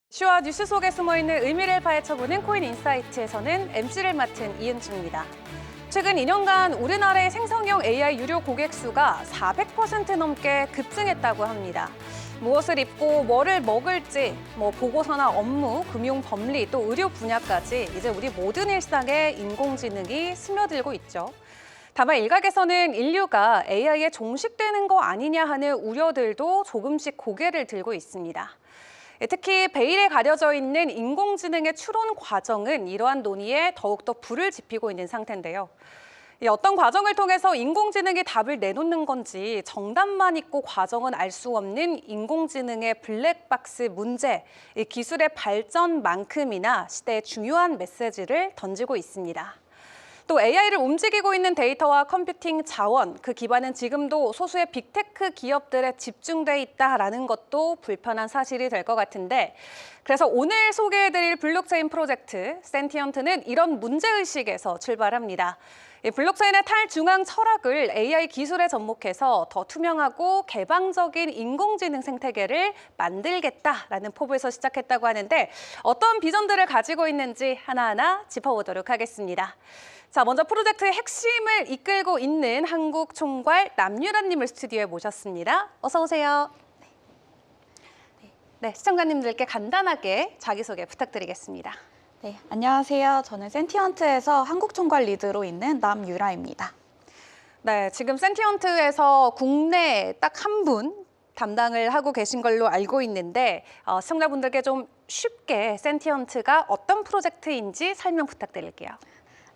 이슈와 뉴스 속에 숨어있는 의미를 파헤쳐보는 코인인사이트에서는 MC를 맡은 이은주입니다. 최근 2년간 우리나라의 생성형 AI 유료 고객 수가 400% 넘게 급증했다고 합니다. 무엇을 입고 뭐를 먹을지, 보고서나 업무, 금융, 법리, 또 의료 분야까지 이제 우리 모든 일상에 인공지능이 스며들고 있죠. 다만 일각에서는 인류가 AI에 종식되는 거 아니냐 하는 우려들도 조금씩 고개를 들고 있습니다. 특히 베일에 가려져 있는 인공지능의 추론 과정은 이러한 논의에 더욱더 불을 지피고 있는 상태인데요. 어떤 과정을 통해서 인공지능이 답을 내놓는 건지 정답만 있고 과정은 알 수 없는 인공지능의 블랙박스 문제, 기술의 발전만큼이나 시대의 중요한 메시지를 던지고 있습니다. 또 AI를 움직이고 있는 데이터와 컴퓨팅 자원, 그 기반은 지금도 소수의 빅테크 기업들에 집중돼 있다라는 것도 불편한 사실이 될 것 같은데, 그래서 오늘 소개해드릴 블록체인 프로젝트 센티언트는 이런 문제의식에서 출발합니다. 블록체인의 탈중앙 철학을 AI 기술에 접목해서 더 투명하고 개방적인 인공지능 생태계를 만들겠다라는 포부에서 시작했다고 하는데, 어떤 비전들을 가지고 있는지 하나하나 짚어보도록 하겠습니다. 자, 먼저 프로젝트의 핵심을 이끌고 있는 한국 총괄 남유라님을 스튜디오에 모셨습니다. 어서 오세요. 네, 시청자님들께 간단하게 자기소개 부탁드리겠습니다. 네, 안녕하세요. 저는 센티언트에서 한국 총괄 리드로 있는 남유라입니다. 네, 지금 센티언트에서 국내 딱 한 분 담당을 하고 계신 걸로 알고 있는데 시청자분들께 좀 쉽게 센티언트가 어떤 프로젝트인지 설명 부탁드릴게요.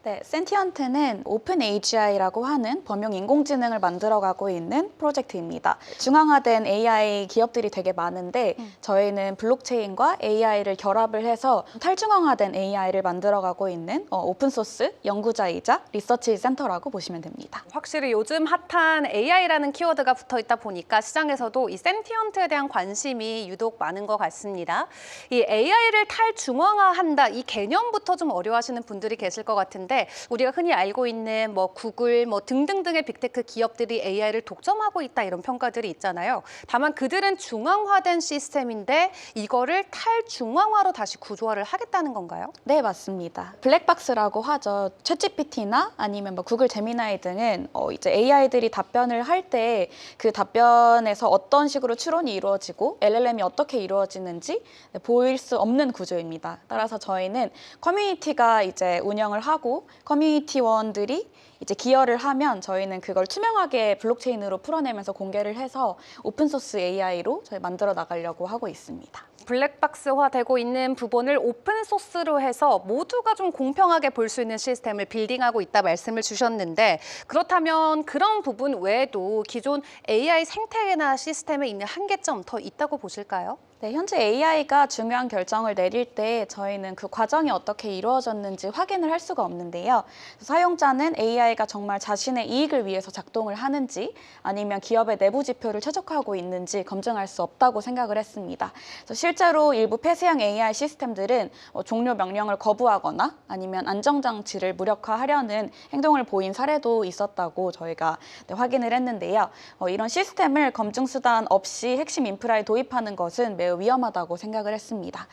네, 센티언트는 오픈 AGI라고 하는 범용 인공지능을 만들어가고 있는 프로젝트입니다. 중앙화된 AI 기업들이 되게 많은데 저희는 블록체인과 AI를 결합을 해서 탈중앙화된 AI를 만들어가고 있는 오픈소스 연구자이자 리서치 센터라고 보시면 됩니다. 확실히 요즘 핫한 AI라는 키워드가 붙어 있다 보니까 시장에서도 이 센티언트에 대한 관심이 유독 많은 것 같습니다. 이 AI를 탈중앙화한다, 이 개념부터 좀 어려워하시는 분들이 계실 것 같은데, 우리가 흔히 알고 있는 구글 등등등의 빅테크 기업들이 AI를 독점하고 있다 이런 평가들이 있잖아요. 다만 그들은 중앙화된 시스템인데 이거를 탈중앙화로 다시 구조화를 하겠다는 건가요? 네, 맞습니다. 블랙박스라고 하죠. 챗GPT나 아니면 구글 제미나이 등은 이제 AI들이 답변을 할 때 그 답변에서 어떤 식으로 추론이 이루어지고 LLM이 어떻게 이루어지는지 보일 수 없는 구조입니다. 따라서 저희는 커뮤니티가 이제 운영을 하고 커뮤니티원들이 이제 기여를 하면 저희는 그걸 투명하게 블록체인으로 풀어내면서 공개를 해서 오픈소스 AI로 저희 만들어 나가려고 하고 있습니다. 블랙박스화되고 있는 부분을 오픈소스로 해서 모두가 좀 공평하게 볼 수 있는 시스템을 빌딩하고 있다 말씀을 주셨는데, 그렇다면 그런 부분 외에도 기존 AI 생태계나 시스템에 있는 한계점 더 있다고 보실까요? 네, 현재 AI가 중요한 결정을 내릴 때 저희는 그 과정이 어떻게 이루어졌는지 확인을 할 수가 없는데요. 사용자는 AI가 정말 자신의 이익을 위해서 작동을 하는지 아니면 기업의 내부 지표를 최적화하고 있는지 검증할 수 없다고 생각을 했습니다. 그래서 실제로 일부 폐쇄형 AI 시스템들은 종료 명령을 거부하거나 아니면 안정장치를 무력화하려는 행동을 보인 사례도 있었다고 저희가 확인을 했는데요. 이런 시스템을 검증 수단 없이 핵심 인프라에 도입하는 것은 매우 위험하다고 생각을 했습니다.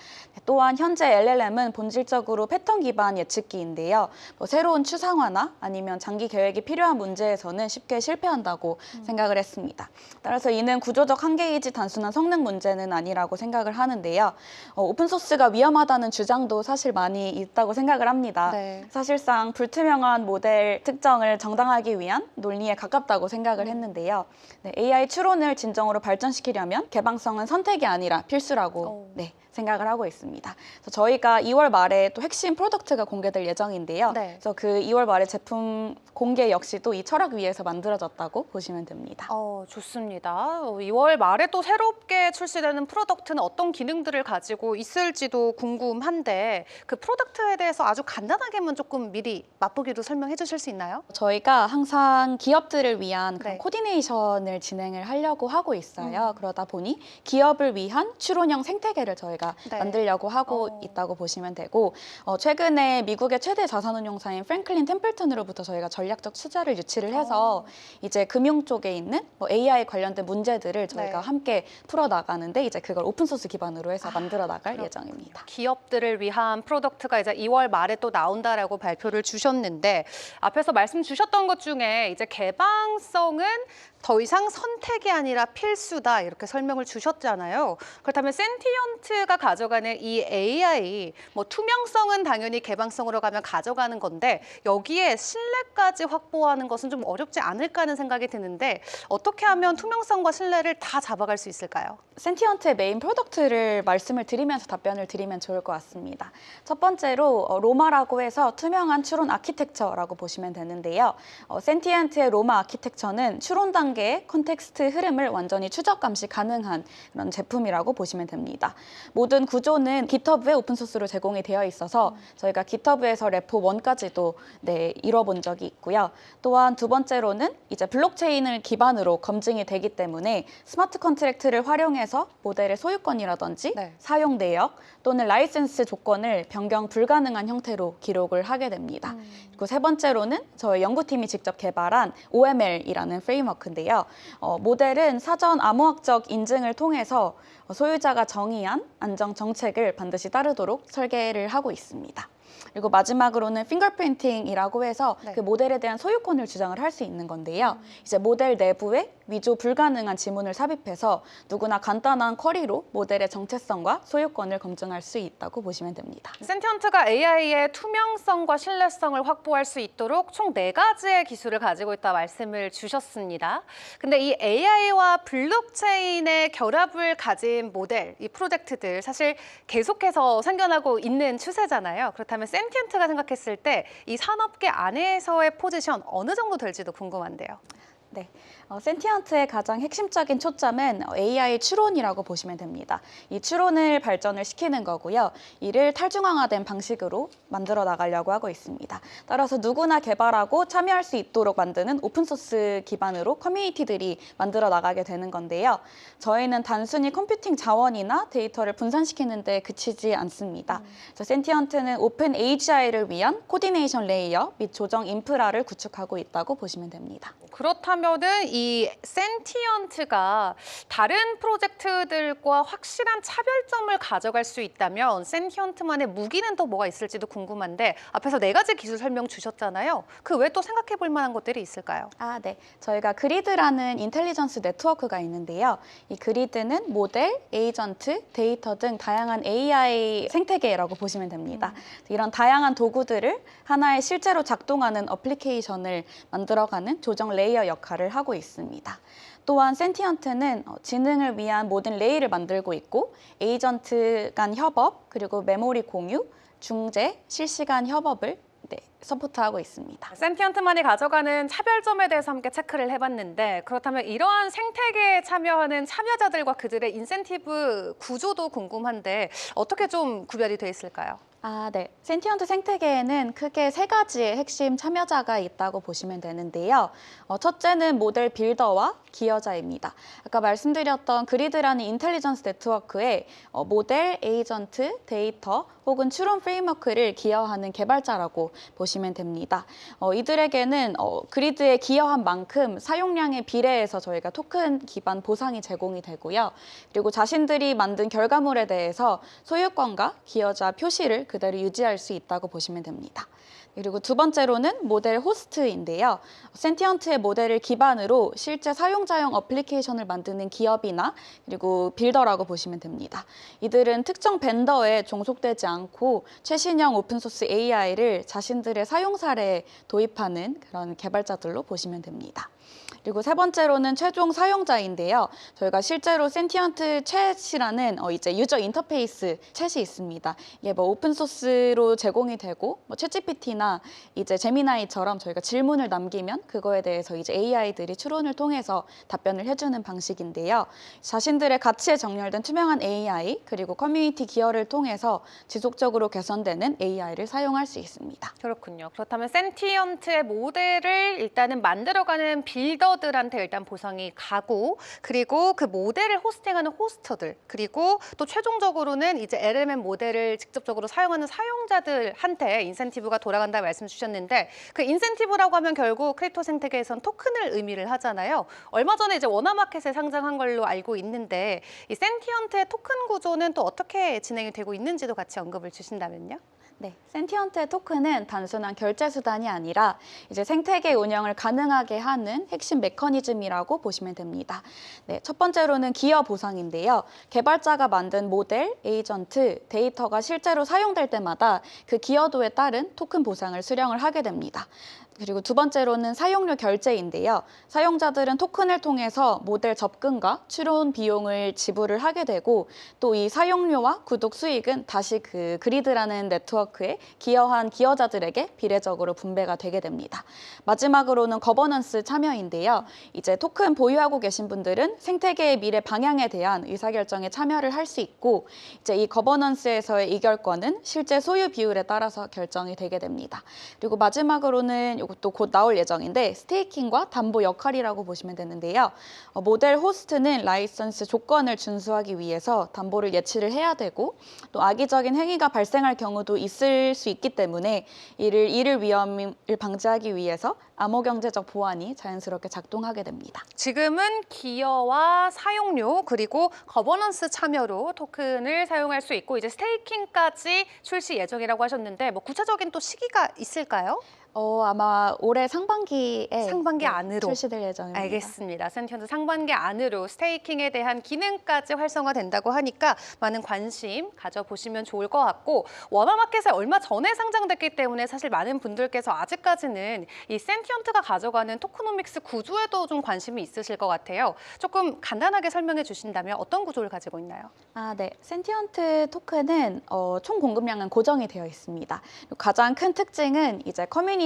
또한 현재 LLM은 본질적으로 패턴 기반 예측기인데요. 새로운 추상화나 아니면 장기 계획이 필요한 문제에서는 쉽게 실패한다고 생각을 했습니다. 따라서 이는 구조적 한계이지 단순한 성능 문제는 아니라고 생각을 하는데요. 오픈소스가 위험하다는 주장도 사실 많이 있다고 생각을 합니다. 네. 사실상 불투명한 모델 특정을 정당하기 위한 논리에 가깝다고 생각을 했는데요. 네, AI 추론을 진정으로 발전시키려면 개방성은 선택이 아니라 필수라고 생각을 하고 있습니다. 그래서 저희가 2월 말에 또 핵심 프로덕트가 공개될 예정인데요. 네. 그래서 그 2월 말에 제품 공개 역시도 이 철학 위에서 만들어졌다고 보시면 됩니다. 좋습니다. 2월 말에 또 새롭게 출시되는 프로덕트는 어떤 기능들을 가지고 있을지도 궁금한데, 그 프로덕트에 대해서 아주 간단하게만 조금 미리 맛보기로 설명해 주실 수 있나요? 저희가 항상 기업들을 위한 그런 네. 코디네이션을 진행을 하려고 하고 있어요. 그러다 보니 기업을 위한 추론형 생태계를 저희가 만들려고 하고 있다고 보시면 되고, 최근에 미국의 최대 자산운용사인 프랭클린 템플턴으로부터 저희가 저희가 전략적 투자를 유치를 해서 이제 금융 쪽에 있는 뭐 AI 관련된 문제들을 저희가 네. 함께 풀어 나가는데 이제 그걸 오픈 소스 기반으로 해서 만들어 나갈 예정입니다. 기업들을 위한 프로덕트가 이제 2월 말에 또 나온다라고 발표를 주셨는데 앞에서 말씀 주셨던 것 중에 이제 개방성은 더 이상 선택이 아니라 필수다 이렇게 설명을 주셨잖아요. 그렇다면 센티언트가 가져가는 이 AI 뭐 투명성은 당연히 개방성으로 가면 가져가는 건데 여기에 신뢰까지 확보하는 것은 좀 어렵지 않을까 하는 생각이 드는데 어떻게 하면 투명성과 신뢰를 다 잡아갈 수 있을까요? 센티언트의 메인 프로덕트를 말씀을 드리면서 답변을 드리면 좋을 것 같습니다. 첫 번째로 로마라고 해서 투명한 추론 아키텍처라고 보시면 되는데요. 센티언트의 로마 아키텍처는 추론 단계의 컨텍스트 흐름을 완전히 추적 감시 가능한 그런 제품이라고 보시면 됩니다. 모든 구조는 GitHub에 오픈소스로 제공이 되어 있어서 저희가 GitHub에서 레포 1까지도 이뤄본 적이 있고요. 또한 두 번째로는 이제 블록체인을 기반으로 검증이 되기 때문에 스마트 컨트랙트를 활용해서 모델의 소유권이라든지 네. 사용 내역 또는 라이센스 조건을 변경 불가능한 형태로 기록을 하게 됩니다. 그리고 세 번째로는 저희 연구팀이 직접 개발한 OML이라는 프레임워크인데요. 모델은 사전 암호학적 인증을 통해서 소유자가 정의한 안정 정책을 반드시 따르도록 설계를 하고 있습니다. 그리고 마지막으로는 핑거프린팅이라고 해서 네. 그 모델에 대한 소유권을 주장을 할 수 있는 건데요. 이제 모델 내부에 위조 불가능한 지문을 삽입해서 누구나 간단한 쿼리로 모델의 정체성과 소유권을 검증할 수 있다고 보시면 됩니다. 센티언트가 AI의 투명성과 신뢰성을 확보할 수 있도록 총 4가지의 기술을 가지고 있다 말씀을 주셨습니다. 근데 이 AI와 블록체인의 결합을 가진 모델, 이 프로젝트들 사실 계속해서 생겨나고 있는 추세잖아요. 그렇다면 센티언트가 생각했을 때 이 산업계 안에서의 포지션 어느 정도 될지도 궁금한데요. 네, 센티언트의 가장 핵심적인 초점은 AI 추론이라고 보시면 됩니다. 이 추론을 발전을 시키는 거고요. 이를 탈중앙화된 방식으로 만들어 나가려고 하고 있습니다. 따라서 누구나 개발하고 참여할 수 있도록 만드는 오픈소스 기반으로 커뮤니티들이 만들어 나가게 되는 건데요. 저희는 단순히 컴퓨팅 자원이나 데이터를 분산시키는 데 그치지 않습니다. 그래서 센티언트는 오픈 AGI를 위한 코디네이션 레이어 및 조정 인프라를 구축하고 있다고 보시면 됩니다. 그렇다면은 이 센티언트가 다른 프로젝트들과 확실한 차별점을 가져갈 수 있다면 센티언트만의 무기는 또 뭐가 있을지도 궁금한데 앞에서 4가지 기술 설명 주셨잖아요. 그 외에 또 생각해 볼 만한 것들이 있을까요? 네. 저희가 그리드라는 인텔리전스 네트워크가 있는데요. 이 그리드는 모델, 에이전트, 데이터 등 다양한 AI 생태계라고 보시면 됩니다. 이런 다양한 도구들을 하나의 실제로 작동하는 어플리케이션을 만들어가는 조정 레이어 역할을 하고 있습니다. 또한 센티언트는 지능을 위한 모든 레이를 만들고 있고 에이전트 간 협업, 그리고 메모리 공유, 중재, 실시간 협업을 서포트하고 있습니다. 센티언트만이 가져가는 차별점에 대해서 함께 체크를 해봤는데 그렇다면 이러한 생태계에 참여하는 참여자들과 그들의 인센티브 구조도 궁금한데 어떻게 좀 구별이 돼 있을까요? 네. 센티언트 생태계에는 크게 3가지의 핵심 참여자가 있다고 보시면 되는데요. 첫째는 모델 빌더와 기여자입니다. 아까 말씀드렸던 그리드라는 인텔리전스 네트워크에 모델, 에이전트, 데이터 혹은 추론 프레임워크를 기여하는 개발자라고 보시면 됩니다. 이들에게는 그리드에 기여한 만큼 사용량에 비례해서 저희가 토큰 기반 보상이 제공이 되고요. 그리고 자신들이 만든 결과물에 대해서 소유권과 기여자 표시를 그대로 유지할 수 있다고 보시면 됩니다. 그리고 두 번째로는 모델 호스트인데요. 센티언트의 모델을 기반으로 실제 사용자용 어플리케이션을 만드는 기업이나 그리고 빌더라고 보시면 됩니다. 이들은 특정 벤더에 종속되지 않고 최신형 오픈소스 AI를 자신들의 사용 사례에 도입하는 그런 개발자들로 보시면 됩니다. 그리고 세 번째로는 최종 사용자인데요. 저희가 실제로 센티언트 챗이라는 이제 유저 인터페이스 챗이 있습니다. 이게 뭐 오픈 소스로 제공이 되고 뭐 챗GPT나 이제 제미나이처럼 저희가 질문을 남기면 그거에 대해서 이제 AI들이 추론을 통해서 답변을 해주는 방식인데요. 자신들의 가치에 정렬된 투명한 AI 그리고 커뮤니티 기여를 통해서 지속적으로 개선되는 AI를 사용할 수 있습니다. 그렇군요. 그렇다면 센티언트의 모델을 일단은 만들어가는 빌더들한테 일단 보상이 가고, 그리고 그 모델을 호스팅하는 호스터들, 그리고 또 최종적으로는 이제 LLM 모델을 직접적으로 사용하는 사용자들한테 인센티브가 돌아간다 말씀 주셨는데, 그 인센티브라고 하면 결국 크립토 생태계에선 토큰을 의미를 하잖아요. 얼마 전에 이제 워너마켓에 상장한 걸로 알고 있는데, 이 센티언트의 토큰 구조는 또 어떻게 진행이 되고 있는지도 같이 언급을 주신다면요. 네, 센티언트의 토큰은 단순한 결제 수단이 아니라 이제 생태계 운영을 가능하게 하는 핵심 메커니즘이라고 보시면 됩니다. 네, 첫 번째로는 기여 보상인데요. 개발자가 만든 모델, 에이전트, 데이터가 실제로 사용될 때마다 그 기여도에 따른 토큰 보상을 수령을 하게 됩니다. 그리고 두 번째로는 사용료 결제인데요. 사용자들은 토큰을 통해서 모델 접근과 추론 비용을 지불을 하게 되고 또 이 사용료와 구독 수익은 다시 그 그리드라는 네트워크에 기여한 기여자들에게 비례적으로 분배가 되게 됩니다. 마지막으로는 거버넌스 참여인데요. 이제 토큰 보유하고 계신 분들은 생태계의 미래 방향에 대한 의사결정에 참여를 할 수 있고 이제 이 거버넌스에서의 의결권은 실제 소유 비율에 따라서 결정이 되게 됩니다. 그리고 마지막으로는 이것도 곧 나올 예정인데 스테이킹과 담보 역할이라고 보시면 되는데요. 모델 호스트는 라이선스 조건을 준수하기 위해서 담보를 예치를 해야 되고 또 악의적인 행위가 발생할 경우도 있을 수 있기 때문에 이를 위험을 방지하기 위해서 암호경제적 보안이 자연스럽게 작동하게 됩니다. 지금은 기여와 사용료 그리고 거버넌스 참여로 토큰을 사용할 수 있고 이제 스테이킹까지 출시 예정이라고 하셨는데 뭐 구체적인 또 시기가 있을까요? 아마 올해 상반기에 안으로 출시될 예정입니다. 알겠습니다. 센티언트 상반기 안으로 스테이킹에 대한 기능까지 활성화된다고 하니까 많은 관심 가져보시면 좋을 것 같고 워너마켓에 얼마 전에 상장됐기 때문에 사실 많은 분들께서 아직까지는 이 센티언트가 가져가는 토크노믹스 구조에도 좀 관심이 있으실 것 같아요. 조금 간단하게 설명해 주신다면 어떤 구조를 가지고 있나요? 네. 센티언트 토큰은 총 공급량은 고정이 되어 있습니다. 가장 큰 특징은 이제 커뮤니티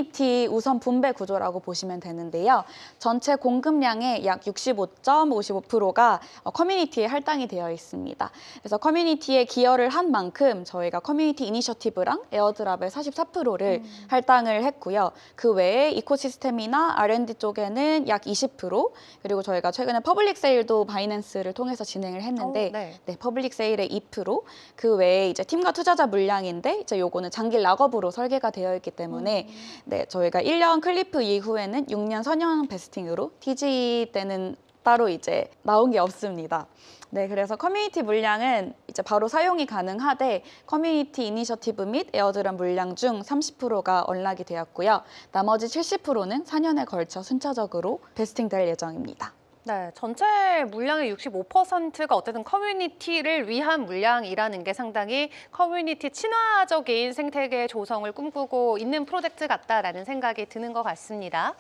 우선 분배 구조라고 보시면 되는데요. 전체 공급량의 약 65.55%가 커뮤니티에 할당이 되어 있습니다. 그래서 커뮤니티에 기여를 한 만큼 저희가 커뮤니티 이니셔티브랑 에어드랍의 44%를 할당을 했고요. 그 외에 이코시스템이나 R&D 쪽에는 약 20%, 그리고 저희가 최근에 퍼블릭 세일도 바이낸스를 통해서 진행을 했는데 네, 퍼블릭 세일의 2%, 그 외에 이제 팀과 투자자 물량인데 이제 요거는 장기 락업으로 설계가 되어 있기 때문에 네, 저희가 1년 클리프 이후에는 6년 선형 베스팅으로 TG 때는 따로 이제 나온 게 없습니다. 네, 그래서 커뮤니티 물량은 이제 바로 사용이 가능하되 커뮤니티 이니셔티브 및 에어드랍 물량 중 30%가 언락이 되었고요. 나머지 70%는 4년에 걸쳐 순차적으로 베스팅될 예정입니다. 네, 전체 물량의 65%가 어쨌든 커뮤니티를 위한 물량이라는 게 상당히 커뮤니티 친화적인 생태계 조성을 꿈꾸고 있는 프로젝트 같다라는 생각이 드는 것 같습니다.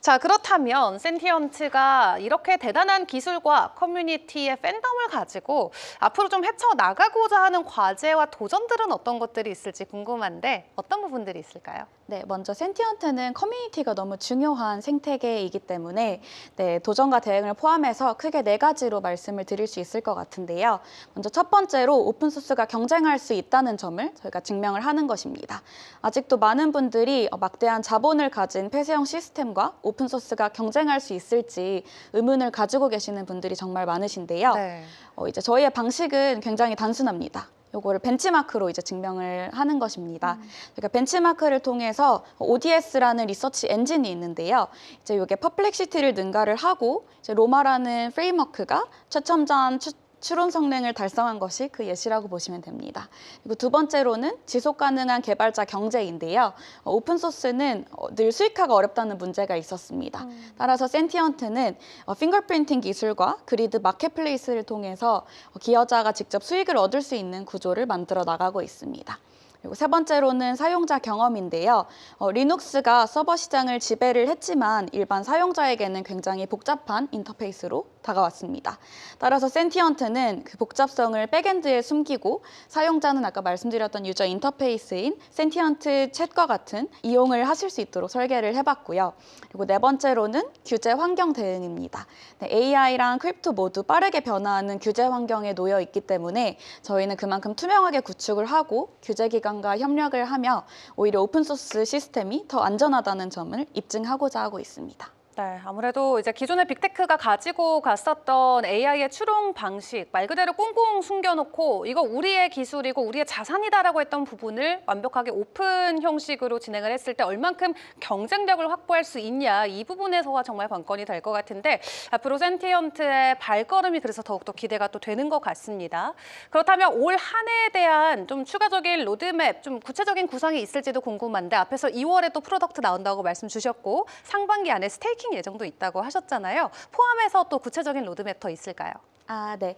자, 그렇다면 센티언트가 이렇게 대단한 기술과 커뮤니티의 팬덤을 가지고 앞으로 좀 헤쳐나가고자 하는 과제와 도전들은 어떤 것들이 있을지 궁금한데 어떤 부분들이 있을까요? 네, 먼저 센티언트는 커뮤니티가 너무 중요한 생태계이기 때문에 네, 도전과 대응을 포함해서 크게 4가지로 말씀을 드릴 수 있을 것 같은데요. 먼저 첫 번째로 오픈소스가 경쟁할 수 있다는 점을 저희가 증명을 하는 것입니다. 아직도 많은 분들이 막대한 자본을 가진 폐쇄형 시스템과 오픈소스가 경쟁할 수 있을지 의문을 가지고 계시는 분들이 정말 많으신데요. 네. 이제 저희의 방식은 굉장히 단순합니다. 요거를 벤치마크로 이제 증명을 하는 것입니다. 그러니까 벤치마크를 통해서 ODS라는 리서치 엔진이 있는데요. 이제 이게 퍼플렉시티를 능가를 하고 이제 로마라는 프레임워크가 최첨단 추론 성능을 달성한 것이 그 예시라고 보시면 됩니다. 그리고 두 번째로는 지속 가능한 개발자 경제인데요. 오픈소스는 늘 수익화가 어렵다는 문제가 있었습니다. 따라서 센티언트는 핑거프린팅 기술과 그리드 마켓플레이스를 통해서 기여자가 직접 수익을 얻을 수 있는 구조를 만들어 나가고 있습니다. 그리고 세 번째로는 사용자 경험인데요. 리눅스가 서버 시장을 지배를 했지만 일반 사용자에게는 굉장히 복잡한 인터페이스로 다가왔습니다. 따라서 센티언트는 그 복잡성을 백엔드에 숨기고 사용자는 아까 말씀드렸던 유저 인터페이스인 센티언트 챗과 같은 이용을 하실 수 있도록 설계를 해봤고요. 그리고 네 번째로는 규제 환경 대응입니다. 네, AI랑 크립토 모두 빠르게 변화하는 규제 환경에 놓여 있기 때문에 저희는 그만큼 투명하게 구축을 하고 규제 기관과 협력을 하며 오히려 오픈소스 시스템이 더 안전하다는 점을 입증하고자 하고 있습니다. 네, 아무래도 이제 기존의 빅테크가 가지고 갔었던 AI의 추론 방식, 말 그대로 꽁꽁 숨겨놓고 이거 우리의 기술이고 우리의 자산이다라고 했던 부분을 완벽하게 오픈 형식으로 진행을 했을 때 얼만큼 경쟁력을 확보할 수 있냐, 이 부분에서가 정말 관건이 될 것 같은데 앞으로 센티언트의 발걸음이 그래서 더욱더 기대가 또 되는 것 같습니다. 그렇다면 올 한 해에 대한 좀 추가적인 로드맵, 좀 구체적인 구상이 있을지도 궁금한데 앞에서 2월에 또 프로덕트 나온다고 말씀 주셨고 상반기 안에 스테이킹 예정도 있다고 하셨잖아요. 포함해서 또 구체적인 로드맵 더 있을까요? 아, 네.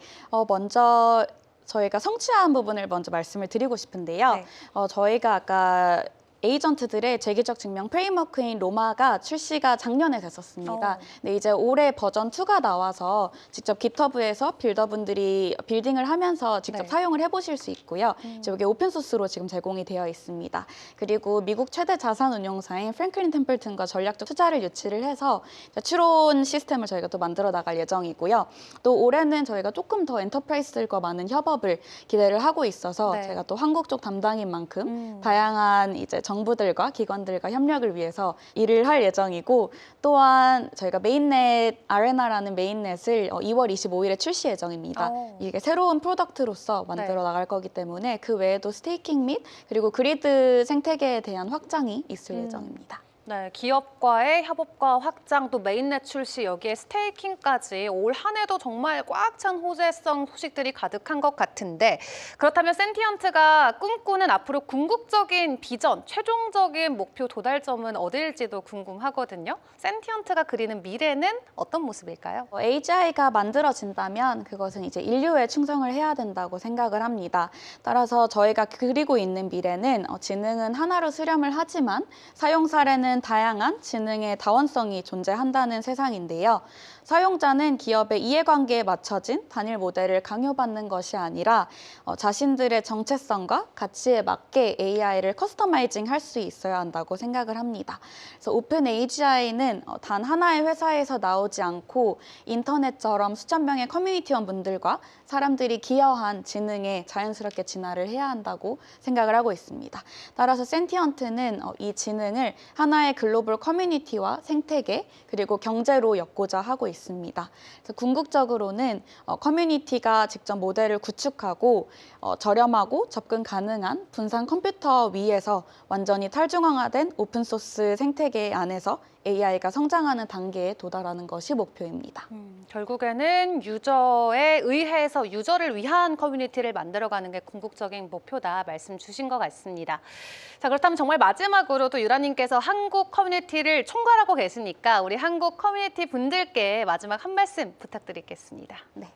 먼저 저희가 성취한 부분을 먼저 말씀을 드리고 싶은데요. 네. 저희가 아까 에이전트들의 제기적 증명 프레임워크인 로마가 출시가 작년에 됐었습니다. 근데 이제 올해 버전 2가 나와서 직접 깃허브에서 빌더분들이 빌딩을 하면서 직접 네. 사용을 해보실 수 있고요. 이제 이게 오픈소스로 지금 제공이 되어 있습니다. 그리고 미국 최대 자산 운용사인 프랭클린 템플튼과 전략적 투자를 유치를 해서 추론 시스템을 저희가 또 만들어 나갈 예정이고요. 또 올해는 저희가 조금 더 엔터프라이즈들과 많은 협업을 기대를 하고 있어서 네. 제가 또 한국 쪽 담당인 만큼 다양한 이제 정부들과 기관들과 협력을 위해서 일을 할 예정이고 또한 저희가 메인넷 아레나라는 메인넷을 2월 25일에 출시 예정입니다. 이게 새로운 프로덕트로서 만들어 나갈 거기 때문에 그 외에도 스테이킹 및 그리고 그리드 생태계에 대한 확장이 있을 예정입니다. 네, 기업과의 협업과 확장, 또 메인넷 출시, 여기에 스테이킹까지 올 한 해도 정말 꽉 찬 호재성 소식들이 가득한 것 같은데 그렇다면 센티언트가 꿈꾸는 앞으로 궁극적인 비전, 최종적인 목표 도달점은 어디일지도 궁금하거든요. 센티언트가 그리는 미래는 어떤 모습일까요? AGI가 만들어진다면 그것은 이제 인류에 충성을 해야 된다고 생각을 합니다. 따라서 저희가 그리고 있는 미래는 지능은 하나로 수렴을 하지만 사용 사례는 다양한 지능의 다원성이 존재한다는 세상인데요. 사용자는 기업의 이해관계에 맞춰진 단일 모델을 강요받는 것이 아니라 자신들의 정체성과 가치에 맞게 AI를 커스터마이징 할 수 있어야 한다고 생각을 합니다. 그래서 오픈 AGI는 단 하나의 회사에서 나오지 않고 인터넷처럼 수천 명의 커뮤니티원분들과 사람들이 기여한 지능에 자연스럽게 진화를 해야 한다고 생각을 하고 있습니다. 따라서 센티언트는 이 지능을 하나의 글로벌 커뮤니티와 생태계 그리고 경제로 엮고자 하고 있습니다. 그래서 궁극적으로는 커뮤니티가 직접 모델을 구축하고 저렴하고 접근 가능한 분산 컴퓨터 위에서 완전히 탈중앙화된 오픈소스 생태계 안에서 AI가 성장하는 단계에 도달하는 것이 목표입니다. 결국에는 유저에 의해서 유저를 위한 커뮤니티를 만들어가는 게 궁극적인 목표다 말씀 주신 것 같습니다. 자, 그렇다면 정말 마지막으로 또 유라님께서 한국 커뮤니티를 총괄하고 계시니까 우리 한국 커뮤니티 분들께 마지막 한 말씀 부탁드리겠습니다. 네.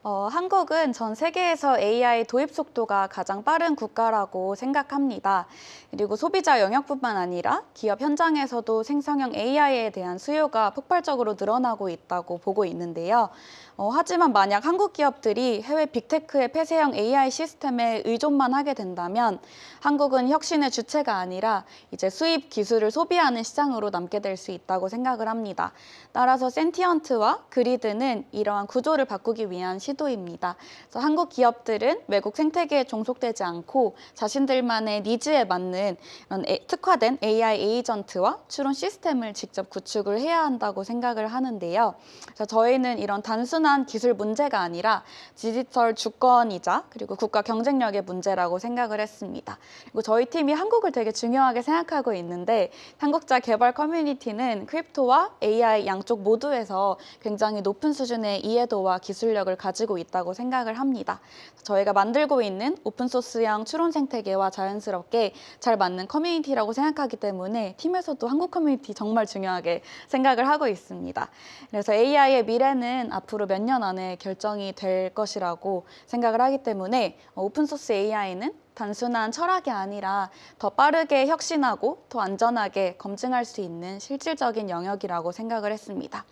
한국은 전 세계에서 AI 도입 속도가 가장 빠른 국가라고 생각합니다. 그리고 소비자 영역뿐만 아니라 기업 현장에서도 생성형 AI에 대한 수요가 폭발적으로 늘어나고 있다고 보고 있는데요. 하지만 만약 한국 기업들이 해외 빅테크의 폐쇄형 AI 시스템에 의존만 하게 된다면 한국은 혁신의 주체가 아니라 이제 수입 기술을 소비하는 시장으로 남게 될 수 있다고 생각을 합니다. 따라서 센티언트와 그리드는 이러한 구조를 바꾸기 위한 시도입니다. 그래서 한국 기업들은 외국 생태계에 종속되지 않고 자신들만의 니즈에 맞는 이런 특화된 AI 에이전트와 추론 시스템을 직접 구축을 해야 한다고 생각을 하는데요. 그래서 저희는 이런 단순한 기술 문제가 아니라 디지털 주권이자 그리고 국가 경쟁력의 문제라고 생각을 했습니다. 그리고 저희 팀이 한국을 되게 중요하게 생각하고 있는데 한국자 개발 커뮤니티는 크립토와 AI 양쪽 모두에서 굉장히 높은 수준의 이해도와 기술력을 가지고 있다고 생각을 합니다. 저희가 만들고 있는 오픈소스형 추론 생태계와 자연스럽게 잘 맞는 커뮤니티라고 생각하기 때문에 팀에서도 한국 커뮤니티 정말 중요하게 생각을 하고 있습니다. 그래서 AI의 미래는 앞으로 몇 년 안에 결정이 될 것이라고 생각을 하기 때문에 오픈소스 AI는 단순한 철학이 아니라 더 빠르게 혁신하고 더 안전하게 검증할 수 있는 실질적인 영역이라고 생각을 했습니다.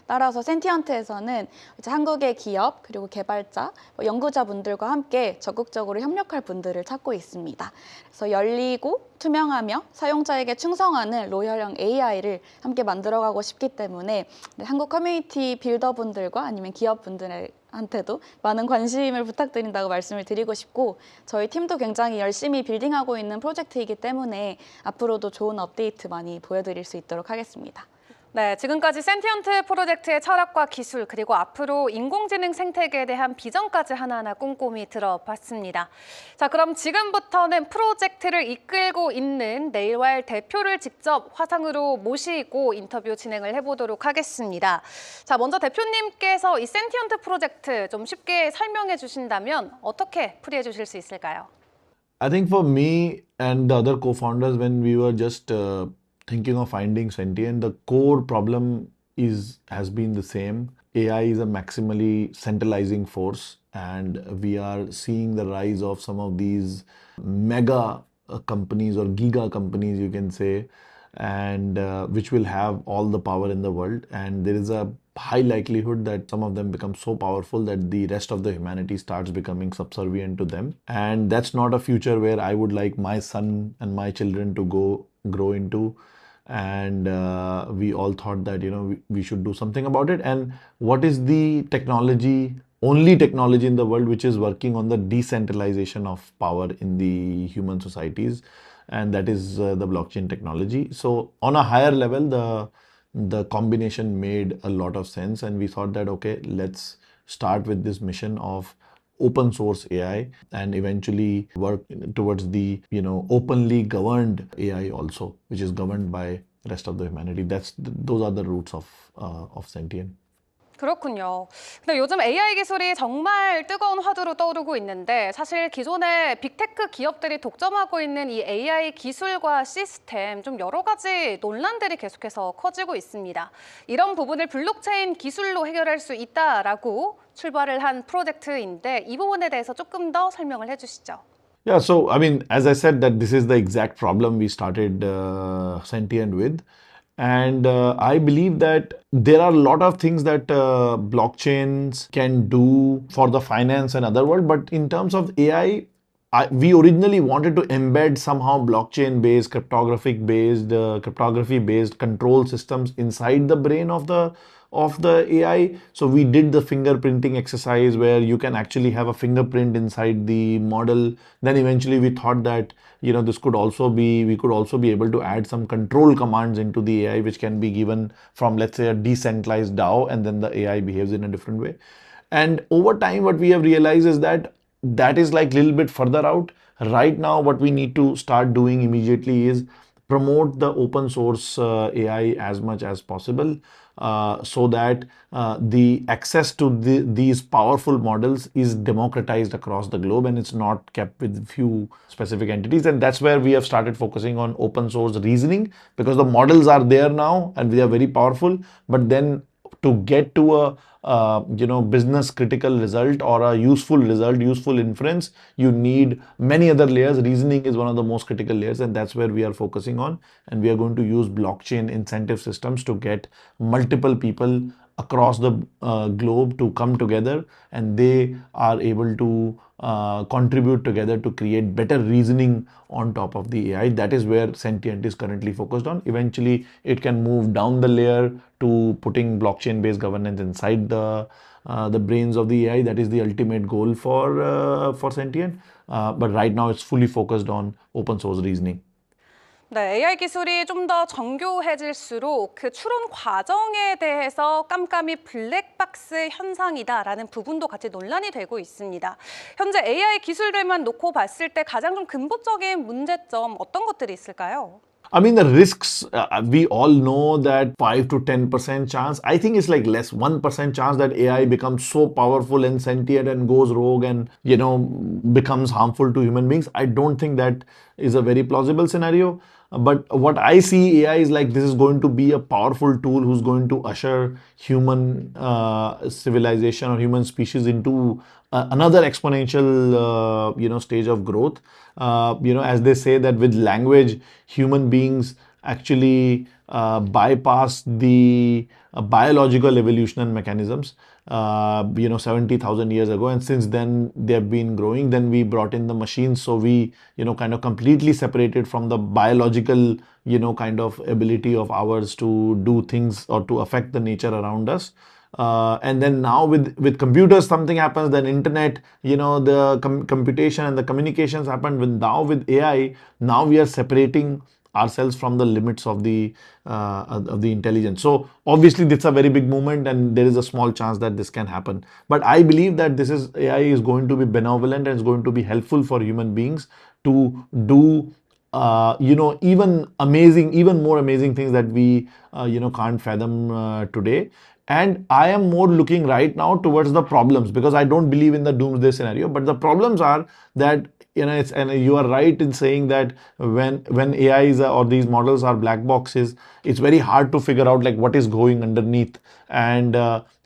따라서 센티언트에서는 이제 한국의 기업 그리고 개발자, 연구자분들과 함께 적극적으로 협력할 분들을 찾고 있습니다. 그래서 열리고 투명하며 사용자에게 충성하는 로열형 AI를 함께 만들어가고 싶기 때문에 한국 커뮤니티 빌더분들과 아니면 기업분들한테도 많은 관심을 부탁드린다고 말씀을 드리고 싶고 저희 팀도 굉장히 열심히 빌딩하고 있는 프로젝트이기 때문에 앞으로도 좋은 업데이트 많이 보여드릴 수 있도록 하겠습니다. 네, 지금까지 센티언트 프로젝트의 철학과 기술, 그리고 앞으로 인공지능 생태계에 대한 비전까지 하나하나 꼼꼼히 들어봤습니다. 자, 그럼 지금부터는 프로젝트를 이끌고 있는 네일왈 대표를 직접 화상으로 모시고 인터뷰 진행을 해보도록 하겠습니다. 자, 먼저 대표님께서 이 센티언트 프로젝트 좀 쉽게 설명해 주신다면 어떻게 풀이해 주실 수 있을까요? I think for me and the other co-founders, when we were just thinking of finding Sentient, the core problem has been the same. AI is a maximally centralizing force, and we are seeing the rise of some of these mega companies or giga companies, you can say, and which will have all the power in the world. And there is a high likelihood that some of them become so powerful that the rest of the humanity starts becoming subservient to them. And that's not a future where I would like my son and my children to grow into. And we all thought that we should do something about it. And what is the only technology in the world which is working on the decentralization of power in the human societies, and that is the blockchain technology. So on a higher level, the combination made a lot of sense, and we thought that okay, let's start with this mission of open source AI and eventually work towards the openly governed AI also, which is governed by rest of the humanity. Those are the roots of Sentient. 그렇군요. 근데 요즘 AI 기술이 정말 뜨거운 화두로 떠오르고 있는데 사실 기존의 빅테크 기업들이 독점하고 있는 이 AI 기술과 시스템 좀 여러 가지 논란들이 계속해서 커지고 있습니다. 이런 부분을 블록체인 기술로 해결할 수 있다라고 출발을 한 프로젝트인데 이 부분에 대해서 조금 더 설명을 해주시죠. Yeah, so I mean, as I said, that this is the exact problem we started Sentient with. And I believe that there are a lot of things that blockchains can do for the finance and other world. But in terms of AI, we originally wanted to embed somehow blockchain-based, cryptography-based control systems inside the brain of the AI. So we did the fingerprinting exercise where you can actually have a fingerprint inside the model. Then eventually we thought that we could also be able to add some control commands into the AI, which can be given from, let's say, a decentralized DAO, and then the AI behaves in a different way. And over time, what we have realized is that is like a little bit further out. Right now, what we need to start doing immediately is promote the open source AI as much as possible, so that the access to these powerful models is democratized across the globe and it's not kept with few specific entities. And that's where we have started focusing on open source reasoning, because the models are there now and they are very powerful. But then to get to a business critical result or a useful inference, you need many other layers. Reasoning is one of the most critical layers, and that's where we are focusing on. And we are going to use blockchain incentive systems to get multiple people across the globe to come together, and they are able to contribute together to create better reasoning on top of the AI. That is where Sentient is currently focused on. Eventually, it can move down the layer to putting blockchain-based governance inside the brains of the AI. That is the ultimate goal for Sentient. But right now, it's fully focused on open source reasoning. 네, AI 기술이 좀 더 정교해질수록 그 추론 과정에 대해서 깜깜이 블랙박스 현상이다라는 부분도 같이 논란이 되고 있습니다. 현재 AI 기술들만 놓고 봤을 때 가장 좀 근본적인 문제점 어떤 것들이 있을까요? I mean, the risks, we all know that 5 to 10% chance. I think it's like less, 1% chance that AI becomes so powerful and sentient and goes rogue and, becomes harmful to human beings. I don't think that is a very plausible scenario. But what I see AI is like, this is going to be a powerful tool who's going to usher human civilization or human species into another exponential, stage of growth. As they say that with language, human beings actually bypass the biological evolutionary mechanisms, 70,000 years ago. And since then, they have been growing. Then we brought in the machines. So we, kind of completely separated from the biological, kind of ability of ours to do things or to affect the nature around us. And then now with computers, something happens, then internet, the computation and the communications happen. With AI, now we are separating ourselves from the limits of the intelligence. So obviously, this is a very big movement, and there is a small chance that this can happen. But I believe that AI is going to be benevolent and is going to be helpful for human beings to do even more amazing things that we can't fathom today. And I am more looking right now towards the problems, because I don't believe in the doomsday scenario. But the problems are that, and you are right in saying that when AIs or these models are black boxes, it's very hard to figure out like what is going underneath. And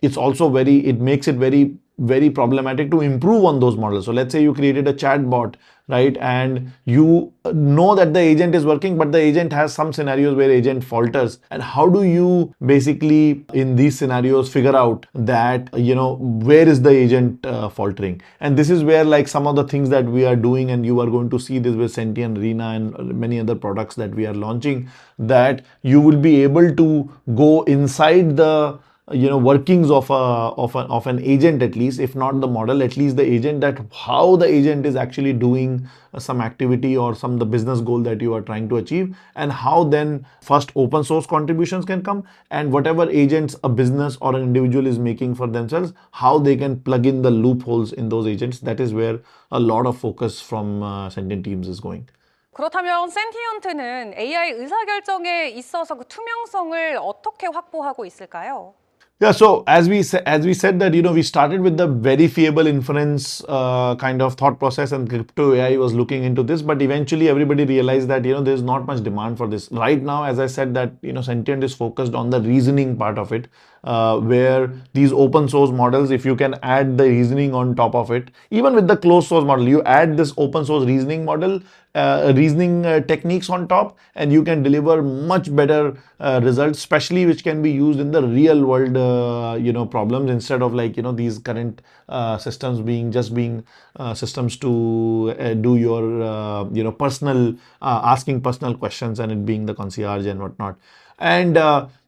it makes it very problematic to improve on those models. So let's say you created a chat bot, right? And you know that the agent is working, but the agent has some scenarios where agent falters. And how do you basically in these scenarios figure out that, where is the agent faltering? And this is where like some of the things that we are doing, and you are going to see this with Sentient Arena and many other products that we are launching, that you will be able to go inside the workings of an agent, at least, if not the model, at least the agent, that how the agent is actually doing some activity or the business goal that you are trying to achieve, and how then first open source contributions can come, and whatever agents a business or an individual is making for themselves, how they can plug in the loopholes in those agents. That is where a lot of focus from Sentient teams is going. 그렇다면 센티언트는 AI 의사결정에 있어서 그 투명성을 어떻게 확보하고 있을까요? Yeah, so as we said that we started with the verifiable inference kind of thought process, and crypto AI was looking into this, but eventually everybody realized that there's not much demand for this right now. As I said, that Sentient is focused on the reasoning part of it, where these open source models, if you can add the reasoning on top of it, even with the closed source model, you add this open source reasoning model, reasoning techniques on top, and you can deliver much better results, especially which can be used in the real world problems, instead of like these current systems being systems to do your personal asking personal questions, and it being the concierge and whatnot. And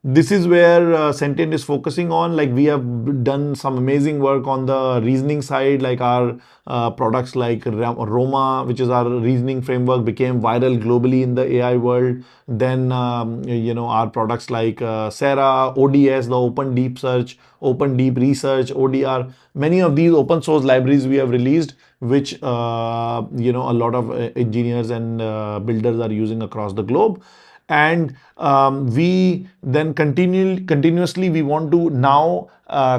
this is where Sentient is focusing on. Like, we have done some amazing work on the reasoning side, like our products like Roma, which is our reasoning framework, became viral globally in the AI world. Then, our products like Sarah, ODS, the Open Deep Search, Open Deep Research, ODR, many of these open source libraries we have released, which, a lot of engineers and builders are using across the globe. And we then continuously we want to now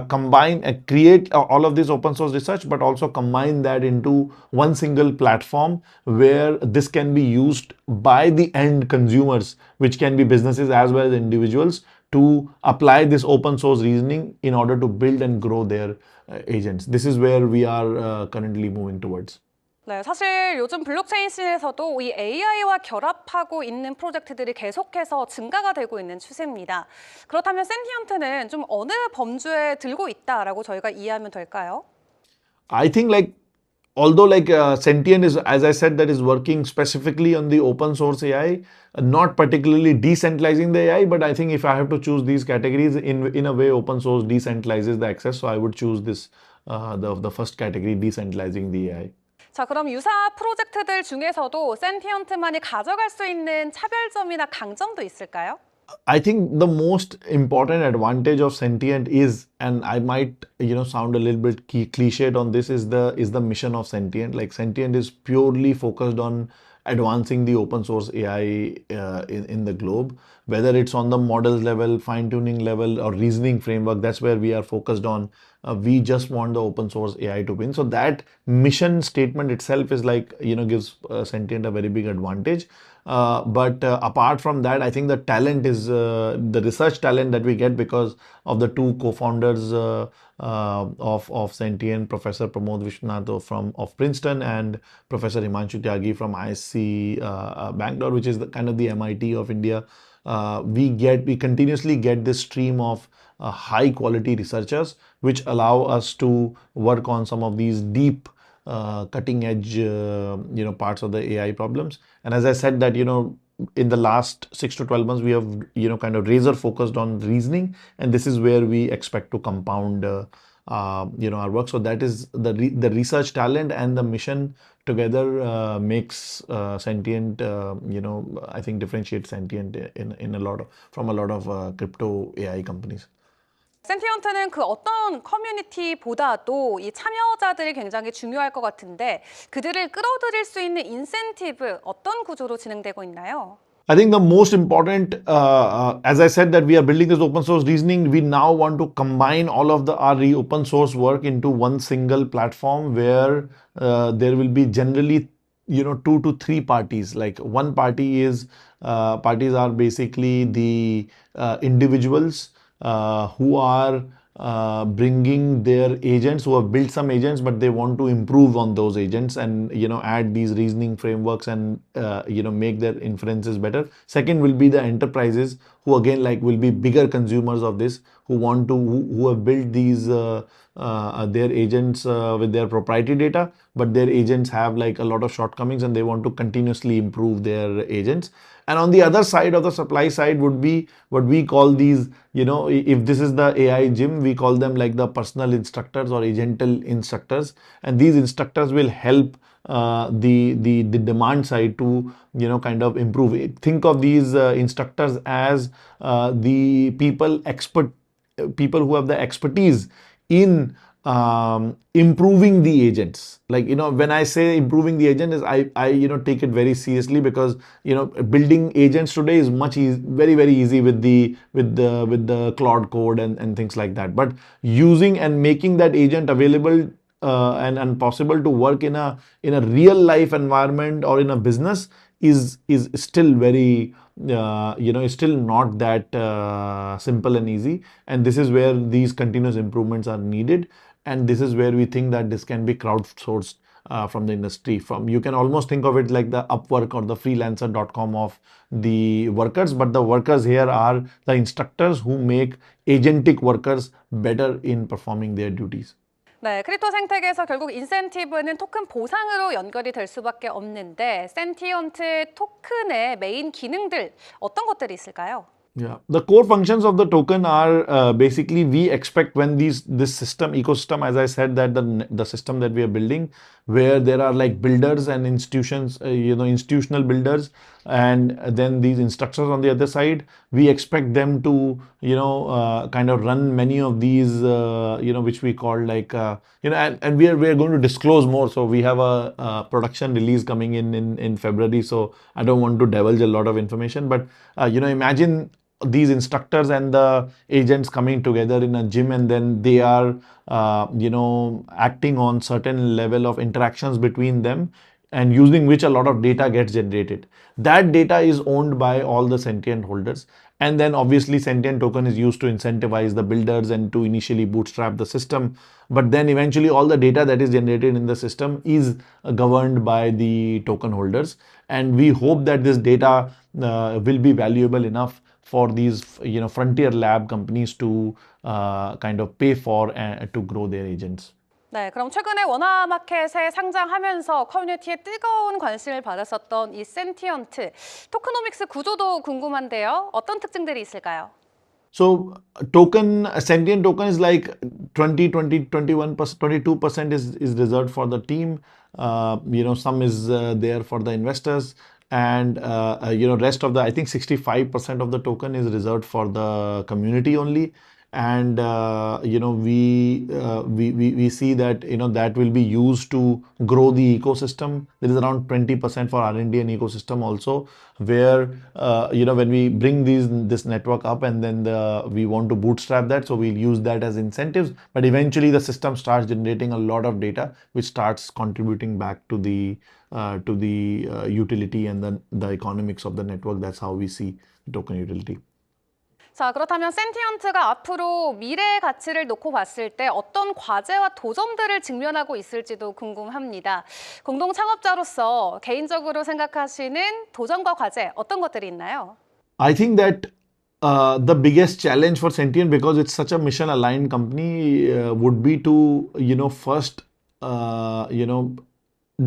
combine and create all of this open source research, but also combine that into one single platform where this can be used by the end consumers, which can be businesses as well as individuals, to apply this open source reasoning in order to build and grow their agents. This is where we are currently moving towards. 네, 사실 요즘 블록체인 씬에서도 이 AI와 결합하고 있는 프로젝트들이 계속해서 증가가 되고 있는 추세입니다. 그렇다면 센티언트는 좀 어느 범주에 들고 있다라고 저희가 이해하면 될까요? I think although Sentient is, as I said, that is working specifically on the open source AI, not particularly decentralizing the AI, but I think if I have to choose these categories, in a way open source decentralizes the access, so I would choose this, the first category, decentralizing the AI. 자, 그럼 유사 프로젝트들 중에서도 센티언트만이 가져갈 수 있는 차별점이나 강점도 있을까요? I think the most important advantage of Sentient is, and I might sound a little bit cliched on this, is the mission of Sentient. Like, Sentient is purely focused on advancing the open source AI in the globe, whether it's on the models level, fine-tuning level, or reasoning framework. That's where we are focused on. We just want the open source AI to win. So that mission statement itself is gives Sentient a very big advantage. But apart from that, I think the talent is the research talent that we get because of the two co-founders of Sentient, Professor Pramod Vishwanath of Princeton and Professor Himanshu Tyagi from ISC Bangalore, which is the MIT of India. We continuously get this stream of high quality researchers, which allow us to work on some of these deep cutting edge parts of the AI problems. And as I said that in the last 6 to 12 months we have razor focused on reasoning, and this is where we expect to compound our work. So that is the research talent and the mission together makes Sentient, I think differentiates Sentient in a lot of from a lot of crypto AI companies. 센티언트는 그 어떤 커뮤니티보다도 이 참여자들이 굉장히 중요할 것 같은데 그들을 끌어들일 수 있는 인센티브 어떤 구조로 진행되고 있나요? I think the most important, as I said, that we are building this open source reasoning. We now want to combine all of our open source work into one single platform where there will be generally, 2 to 3 parties. Like one party is parties are basically the individuals who are bringing their agents, who have built some agents, but they want to improve on those agents and add these reasoning frameworks and make their inferences better. Second will be the enterprises who again will be bigger consumers of this, who have built these their agents with their proprietary data, but their agents have a lot of shortcomings and they want to continuously improve their agents. And on the other side of the supply side would be what we call these, if this is the AI gym, we call them like the personal instructors or agental instructors. And these instructors will help the demand side to, kind of improve it. Think of these instructors as the people who have the expertise in improving the agents. When I say improving the agent is I take it very seriously because building agents today is very very easy with the Claude code and things like that, but using and making that agent available and possible to work in a real life environment or in a business is still very is still not that simple and easy. And this is where these continuous improvements are needed. And this is where we think that this can be crowdsourced from the industry. You can almost think of it like the Upwork or the freelancer.com of the workers, but the workers here are the instructors who make agentic workers better in performing their duties. 네, 크립토 생태계에서 결국 인센티브는 토큰 보상으로 연결이 될 수밖에 없는데 센티언트 토큰의 메인 기능들 어떤 것들이 있을까요? Yeah, the core functions of the token are basically we expect when this ecosystem, as I said, that the system that we are building, where there are builders and institutions, institutional builders, and then these instructors on the other side, we expect them to, kind of run many of these, which we call and we are going to disclose more. So we have a production release coming in February. So I don't want to divulge a lot of information, but imagine these instructors and the agents coming together in a gym, and then they are acting on certain level of interactions between them and using which a lot of data gets generated. That data is owned by all the Sentient holders. And then obviously Sentient token is used to incentivize the builders and to initially bootstrap the system. But then eventually all the data that is generated in the system is governed by the token holders. And we hope that this data will be valuable enough for these frontier lab companies to kind of pay for and to grow their agents. 네, 그럼 최근에 원화마켓에 상장하면서 커뮤니티에 뜨거운 관심을 받았었던 이 센티언트 토크노믹스 구조도 궁금한데요. 어떤 특징들이 있을까요? So Sentient token is 21%, 22% is reserved for the team. Some is there for the investors. And rest of the, I think 65% of the token is reserved for the community only. And we see that that will be used to grow the ecosystem. There is around 20% for R&D and ecosystem also, where when we bring this network up and then we want to bootstrap that, so we'll use that as incentives. But eventually the system starts generating a lot of data, which starts contributing back to the utility and the economics of the network. That's how we see token utility. 자, 그렇다면 센티언트가 앞으로 미래의 가치를 놓고 봤을 때 어떤 과제와 도전들을 직면하고 있을지도 궁금합니다. 공동 창업자로서 개인적으로 생각하시는 도전과 과제 어떤 것들이 있나요? I think that the biggest challenge for Sentient, because it's such a mission aligned company, would be to first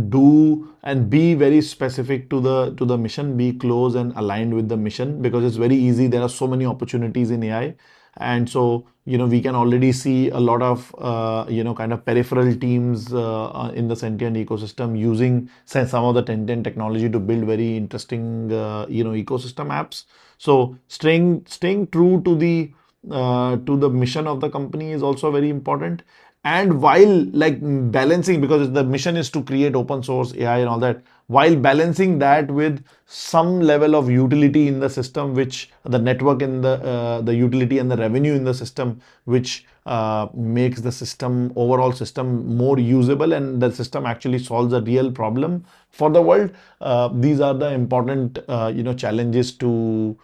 do and be very specific to the mission, be close and aligned with the mission, because it's very easy. There are so many opportunities in AI. And so, we can already see a lot of, kind of peripheral teams in the Sentient ecosystem using some of the Sentient technology to build very interesting, ecosystem apps. So staying true to the mission of the company is also very important. And while like balancing, because the mission is to create open source AI and all that, while balancing that with some level of utility in the system, which the network and the utility and the revenue in the system, which makes the overall system more usable, and the system actually solves a real problem for the world. These are the important challenges to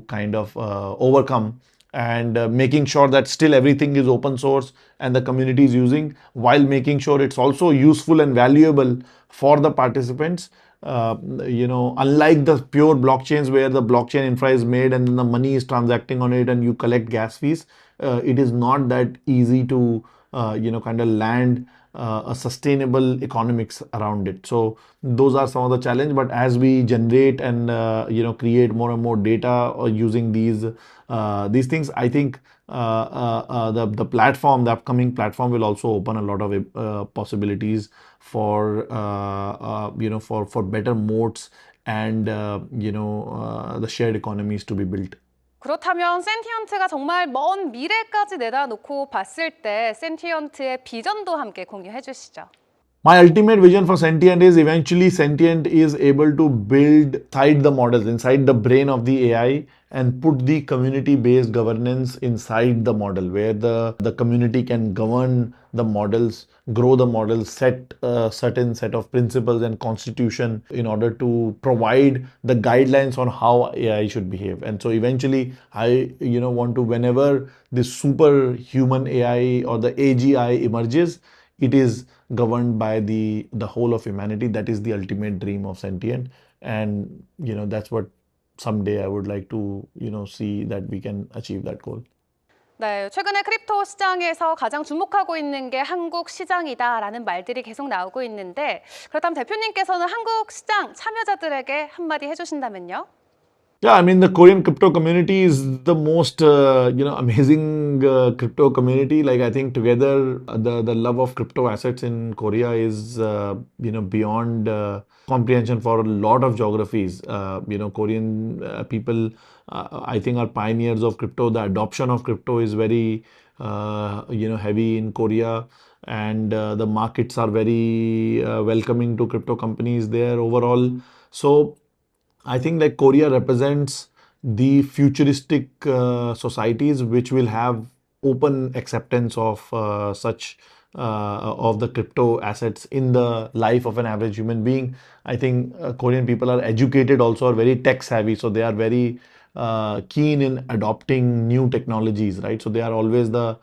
kind of overcome, and making sure that still everything is open source and the community is using, while making sure it's also useful and valuable for the participants. Unlike the pure blockchains where the blockchain infra is made and then the money is transacting on it and you collect gas fees, it is not that easy to kind of land a sustainable economics around it. So those are some of the challenge. But as we generate and create more and more data using these things, I think the platform, the upcoming platform, will also open a lot of possibilities for for better moats and the shared economies to be built. 그렇다면 센티언트가 정말 먼 미래까지 내다놓고 봤을 때 센티언트의 비전도 함께 공유해 주시죠. My ultimate vision for Sentient is eventually Sentient is able to build inside the models, inside the brain of the AI, and put the community-based governance inside the model, where the community can govern the models, grow the models, set a certain set of principles and constitution in order to provide the guidelines on how AI should behave. And so eventually I want to, whenever this superhuman AI or the AGI emerges, it is governed by the whole of humanity. That is the ultimate dream of Sentient, and that's what someday I would like to see that we can achieve that goal. 네, 최근에 크립토 시장에서 가장 주목하고 있는 게 한국 시장이다라는 말들이 계속 나오고 있는데, 그렇다면 대표님께서는 한국 시장 참여자들에게 한마디 해주신다면요? Yeah, I mean, the Korean crypto community is the most, amazing crypto community. Like, I think together, the love of crypto assets in Korea is, beyond comprehension for a lot of geographies. Korean people, I think, are pioneers of crypto. The adoption of crypto is very, heavy in Korea, and the markets are very welcoming to crypto companies there overall. So I think like Korea represents the futuristic societies which will have open acceptance of such of the crypto assets in the life of an average human being. I think Korean people are educated, also are very tech savvy, so they are very keen in adopting new technologies, right? So they are always the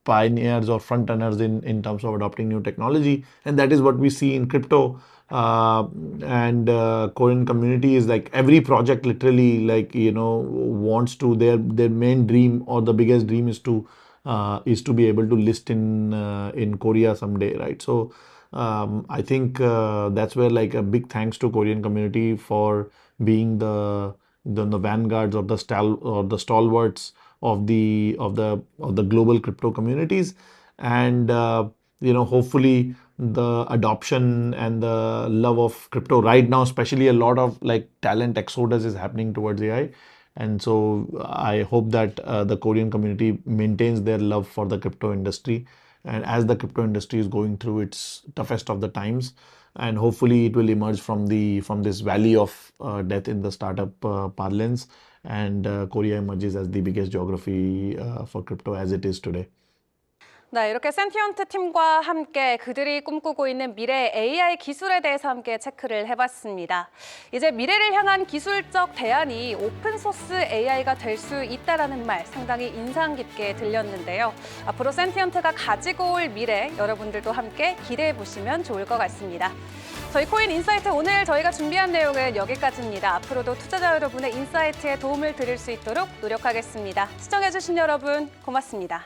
pioneers or front runners in terms of adopting new technology, and that is what we see in crypto. And Korean community is like every project literally wants to, their main dream or the biggest dream is to be able to list in Korea someday, right? So I think that's where like a big thanks to Korean community for being the vanguards of the stalwarts of the global crypto communities. And hopefully the adoption and the love of crypto right now, especially a lot of like talent exodus is happening towards AI. And so I hope that the Korean community maintains their love for the crypto industry, and as the crypto industry is going through its toughest of the times, and hopefully it will emerge from this valley of death in the startup parlance, and Korea emerges as the biggest geography for crypto as it is today. 네, 이렇게 센티언트 팀과 함께 그들이 꿈꾸고 있는 미래 AI 기술에 대해서 함께 체크를 해봤습니다. 이제 미래를 향한 기술적 대안이 오픈소스 AI가 될 수 있다는 말 상당히 인상 깊게 들렸는데요. 앞으로 센티언트가 가지고 올 미래 여러분들도 함께 기대해 보시면 좋을 것 같습니다. 저희 코인 인사이트 오늘 저희가 준비한 내용은 여기까지입니다. 앞으로도 투자자 여러분의 인사이트에 도움을 드릴 수 있도록 노력하겠습니다. 시청해주신 여러분 고맙습니다.